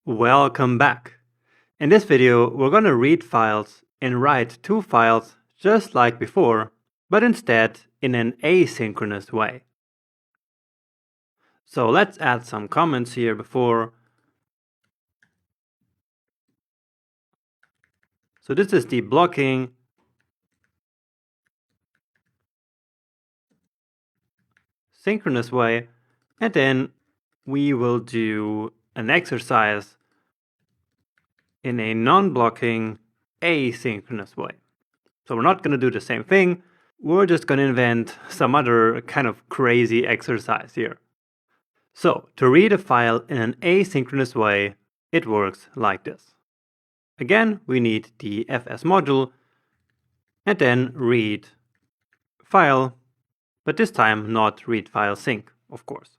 Welcome back. In this video, we're going to read files and write two files just like before, but instead in an asynchronous way. So let's add some comments here before. So this is the blocking synchronous way, and then we will do an exercise in a non-blocking asynchronous way. So we're not going to do the same thing. We're just going to invent some other kind of crazy exercise here. So to read a file in an asynchronous way, it works like this. Again, we need the fs module and then read file, but this time not read file sync, of course.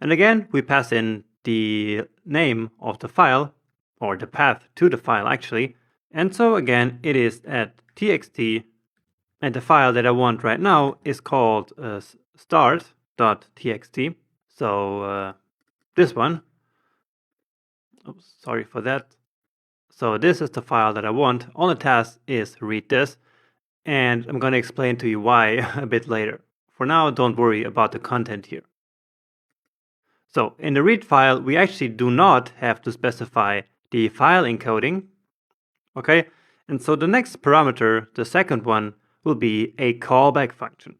And again, we pass in the name of the file, or the path to the file actually. And so again, it is at txt, and the file that I want right now is called start.txt. So this one, oops, sorry for that. So this is the file that I want. All the task is read this, and I'm going to explain to you why a bit later. For now, don't worry about the content here. So in the read file, we actually do not have to specify the file encoding. Okay, and so the next parameter, the second one, will be a callback function.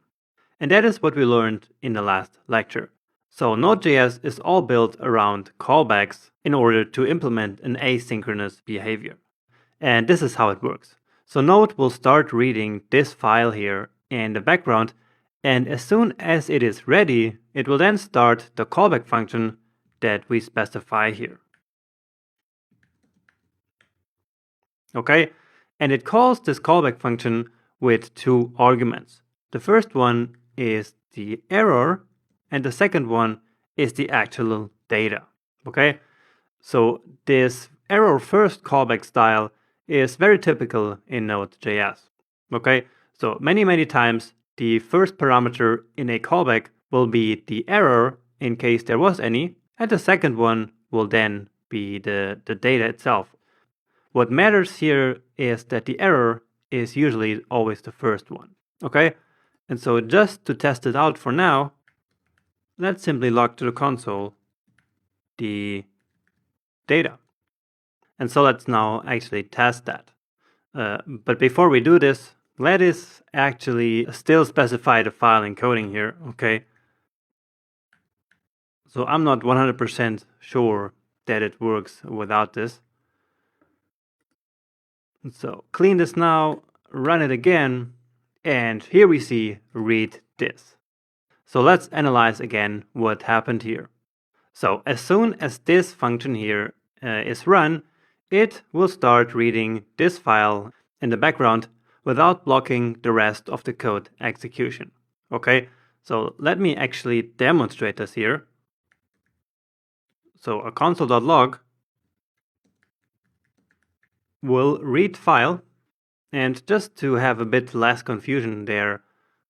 And that is what we learned in the last lecture. So Node.js is all built around callbacks in order to implement an asynchronous behavior. And this is how it works. So Node will start reading this file here in the background, and as soon as it is ready, it will then start the callback function that we specify here. Okay, and it calls this callback function with two arguments. The first one is the error, and the second one is the actual data. Okay, so this error first callback style is very typical in Node.js. Okay, so many times the first parameter in a callback will be the error in case there was any, and the second one will then be the data itself. What matters here is that the error is usually always the first one. Okay, and so just to test it out for now, let's simply log to the console the data. And so let's now actually test that. But before we do this, let us actually still specify the file encoding here, okay? So I'm not 100% sure that it works without this. So clean this now, run it again, and here we see read this. So let's analyze again what happened here. So as soon as this function here is run, it will start reading this file in the background without blocking the rest of the code execution. Okay, so let me actually demonstrate this here. So a console.log will read file, and just to have a bit less confusion there,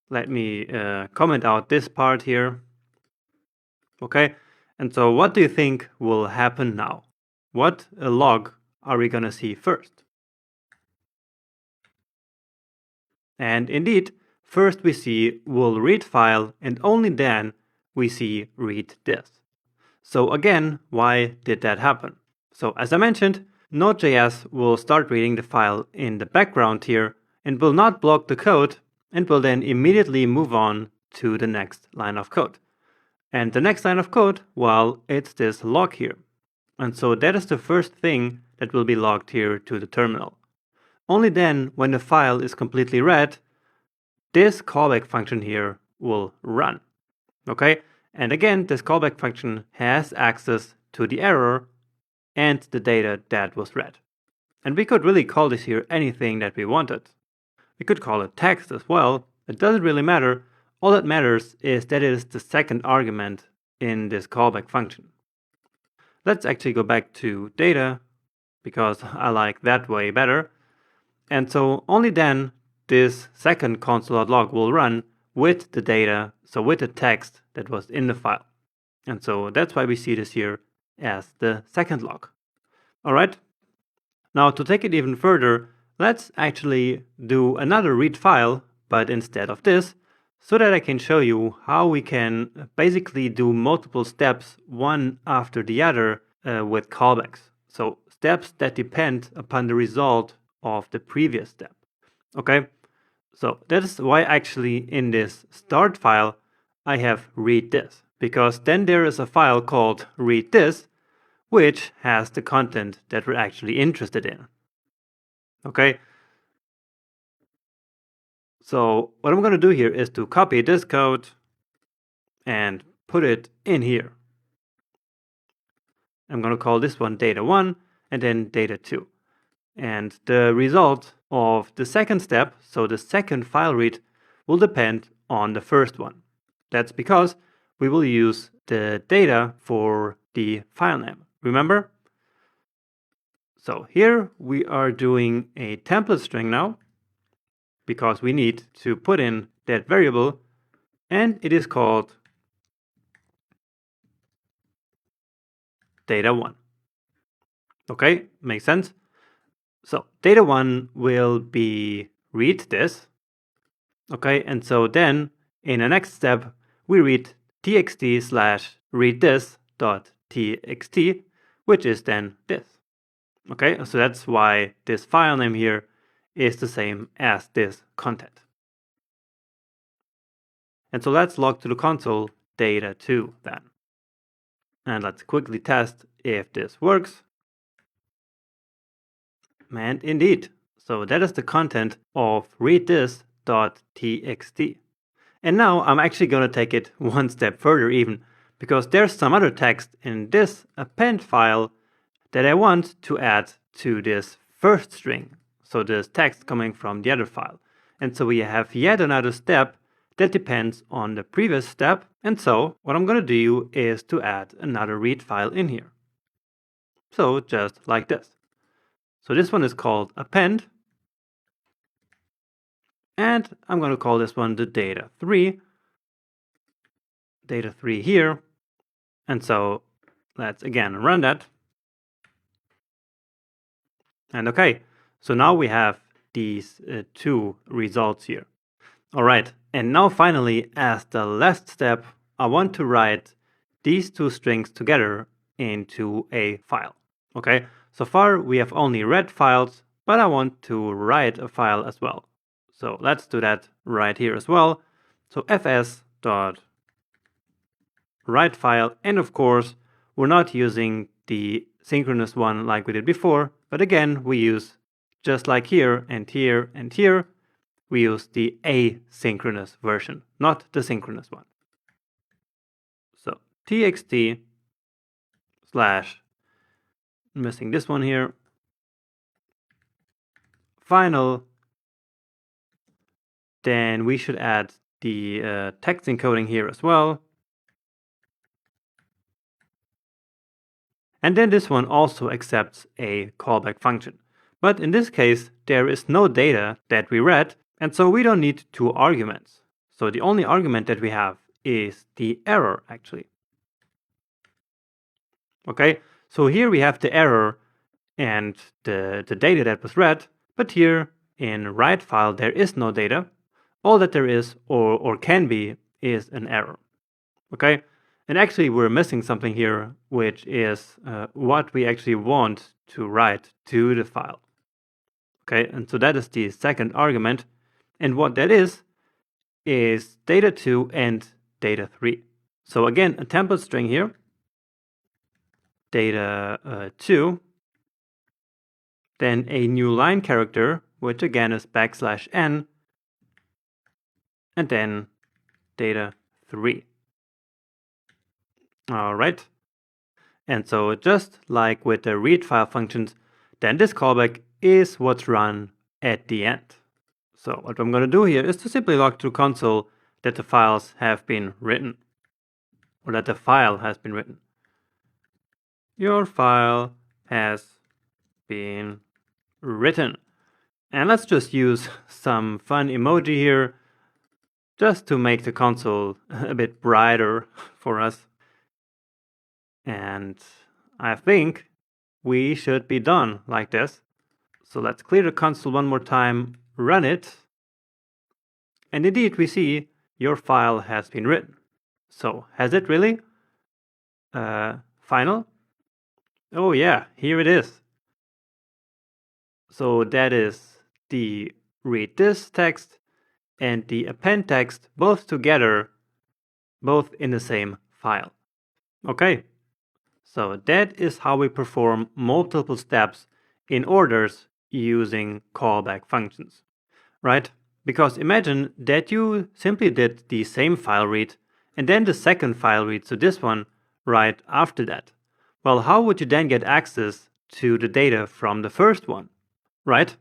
let me comment out this part here. Okay, and so what do you think will happen now? What log are we gonna see first? And indeed, first we see will read file, and only then we see read this. So again, why did that happen? So as I mentioned, Node.js will start reading the file in the background here and will not block the code, and will then immediately move on to the next line of code. And the next line of code, well, it's this log here. And so that is the first thing that will be logged here to the terminal. Only then, when the file is completely read, this callback function here will run. Okay? And again, this callback function has access to the error and the data that was read. And we could really call this here anything that we wanted. We could call it text as well. It doesn't really matter. All that matters is that it is the second argument in this callback function. Let's actually go back to data, because I like that way better. And so only then this second console.log will run with the data, so with the text that was in the file. And so that's why we see this here as the second log. All right. Now to take it even further, let's actually do another read file, but instead of this, so that I can show you how we can basically do multiple steps one after the other with callbacks. So steps that depend upon the result of the previous step. Okay, so that is why actually in this start file I have read this, because then there is a file called read this, which has the content that we're actually interested in. Okay, so what I'm going to do here is to copy this code and put it in here. I'm going to call this one data1 and then data2. And the result of the second step, so the second file read, will depend on the first one. That's because we will use the data for the file name. Remember? So here we are doing a template string now, because we need to put in that variable, and it is called data1. Okay, makes sense? So data1 will be read this. Okay, and so then in the next step, we read txt slash read this dot txt, which is then this. Okay, so that's why this file name here is the same as this content. And so let's log to the console data2 then. And let's quickly test if this works. And indeed, so that is the content of read this.txt. And now I'm actually going to take it one step further even, because there's some other text in this append file that I want to add to this first string. So this text coming from the other file. And so we have yet another step that depends on the previous step. And so what I'm going to do is to add another read file in here. So just like this. So this one is called append. And I'm going to call this one the data3. Data3 here. And so let's again run that. And okay, so now we have these two results here. All right, and now finally, as the last step, I want to write these two strings together into a file. Okay, so far we have only read files, but I want to write a file as well. So let's do that right here as well. So fs.write file, and of course, we're not using the synchronous one like we did before, but again, we use, just like here and here and here, we use the asynchronous version, not the synchronous one. So txt slash, missing this one here, final, then we should add the text encoding here as well. And then this one also accepts a callback function. But in this case, there is no data that we read, and so we don't need two arguments. So the only argument that we have is the error, actually. Okay, so here we have the error and the data that was read, but here in write file there is no data. All that there is, or can be, is an error. Okay, and actually we're missing something here, which is what we actually want to write to the file. Okay, and so that is the second argument. And what that is data2 and data3. So again, a template string here, data2, then a new line character, which again is \n, and then data3. All right. And so just like with the read file functions, then this callback is what's run at the end. So what I'm going to do here is to simply log to console that the files have been written, or that the file has been written. Your file has been written. And let's just use some fun emoji here, just to make the console a bit brighter for us. And I think we should be done like this. So let's clear the console one more time, run it. And indeed, we see your file has been written. So has it really? Final? Oh yeah, here it is. So that is the read this text and the append text both together, both in the same file. Okay, so that is how we perform multiple steps in orders using callback functions, right? Because imagine that you simply did the same file read and then the second file read, so this one, right after that. Well, how would you then get access to the data from the first one, right?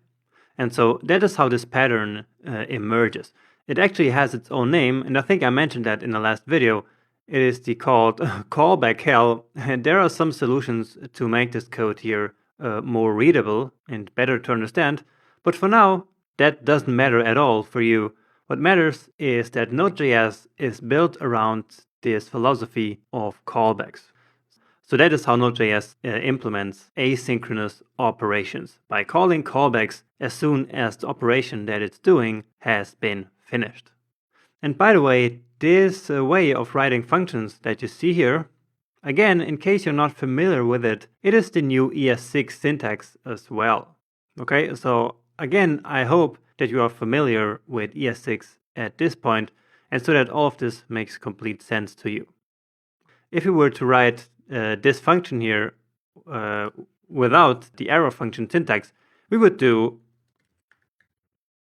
And so that is how this pattern emerges. It actually has its own name, and I think I mentioned that in the last video. It is called callback hell, and there are some solutions to make this code here more readable and better to understand. But for now, that doesn't matter at all for you. What matters is that Node.js is built around this philosophy of callbacks. So that is how Node.js implements asynchronous operations, by calling callbacks as soon as the operation that it's doing has been finished. And by the way, this way of writing functions that you see here, again, in case you're not familiar with it, it is the new ES6 syntax as well. Okay, so again, I hope that you are familiar with ES6 at this point, and so that all of this makes complete sense to you. If you were to write this function here without the arrow function syntax, we would do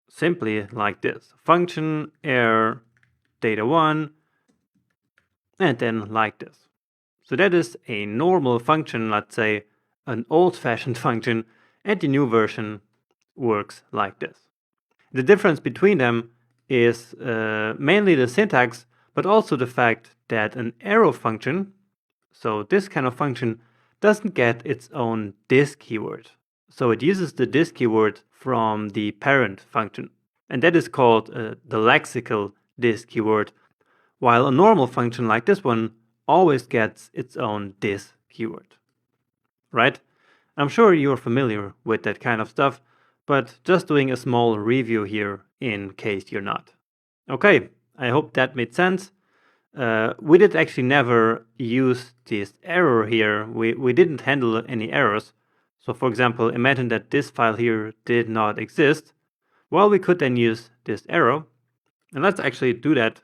simply like this: function arr data1, and then like this. So that is a normal function, let's say an old-fashioned function, and the new version works like this. The difference between them is mainly the syntax, but also the fact that an arrow function, so this kind of function, doesn't get its own this keyword. So it uses the this keyword from the parent function, and that is called the lexical this keyword, while a normal function like this one always gets its own this keyword, right? I'm sure you're familiar with that kind of stuff, but just doing a small review here in case you're not. Okay, I hope that made sense. We did actually never use this error here. We didn't handle any errors. So for example, imagine that this file here did not exist. Well, we could then use this arrow. And let's actually do that,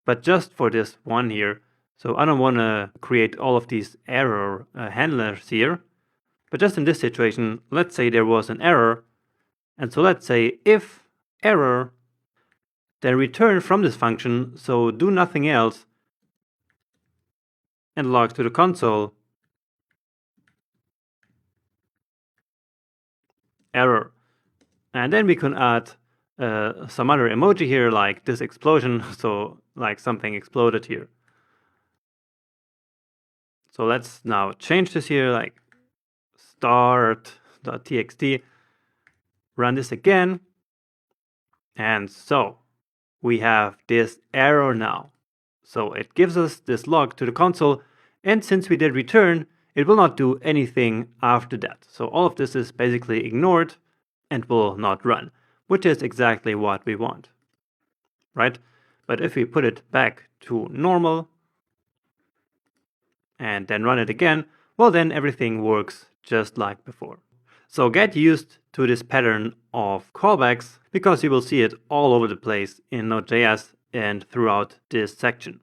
but just for this one here. So I don't want to create all of these error handlers here. But just in this situation, let's say there was an error. And so let's say if error, then return from this function, so do nothing else, and log to the console, error. And then we can add some other emoji here, like this explosion, so like something exploded here. So let's now change this here, like start.txt, run this again, and so we have this error now. So it gives us this log to the console, and since we did return, it will not do anything after that. So all of this is basically ignored and will not run, which is exactly what we want, right? But if we put it back to normal and then run it again, well, then everything works just like before. So get used to this pattern of callbacks, because you will see it all over the place in Node.js and throughout this section.